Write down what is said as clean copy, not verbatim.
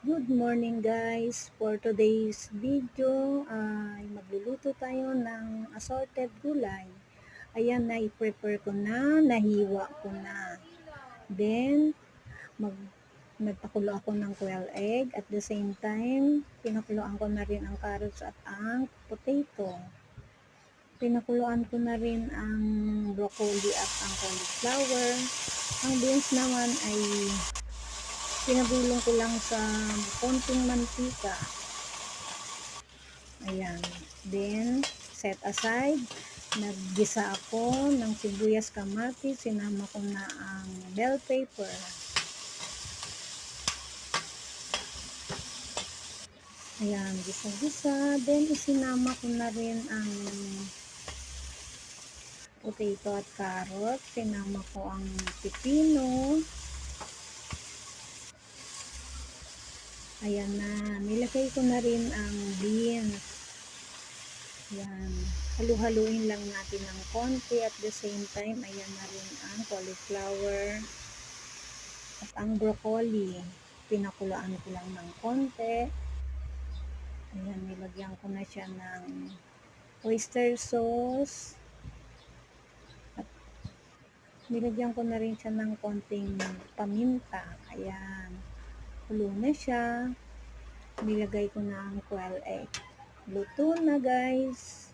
Good morning guys! For today's video ay magluluto tayo ng assorted gulay. Ayan, na-prepare ko na, nahiwa ko na. Then, nagpakulo ako ng quail egg. At the same time, pinakuluan ko na rin ang carrots at ang potato. Pinakuluan ko na rin ang broccoli at ang cauliflower. Ang beans naman ay pinagulong ko lang sa konting mantika. Ayan. Then, set aside. Naggisa ako ng sibuyas, kamatis. Sinama ko na ang bell pepper. Ayan, gisa-gisa. Then, isinama ko na rin ang potato at carrot. Sinama ko ang pipino. Ayan na. Nilagay ko na rin ang beans. Ayan. Halu-haluin lang natin ng konti. At the same time, ayan na rin ang cauliflower at ang broccoli. Pinakulaan ko lang ng konti. Ayan, nilagyan ko na siya ng oyster sauce. At nilagyan ko na rin siya ng konting paminta. Ayan. Hulo na siya. Nilagay ko na ang quail egg. Luto na guys.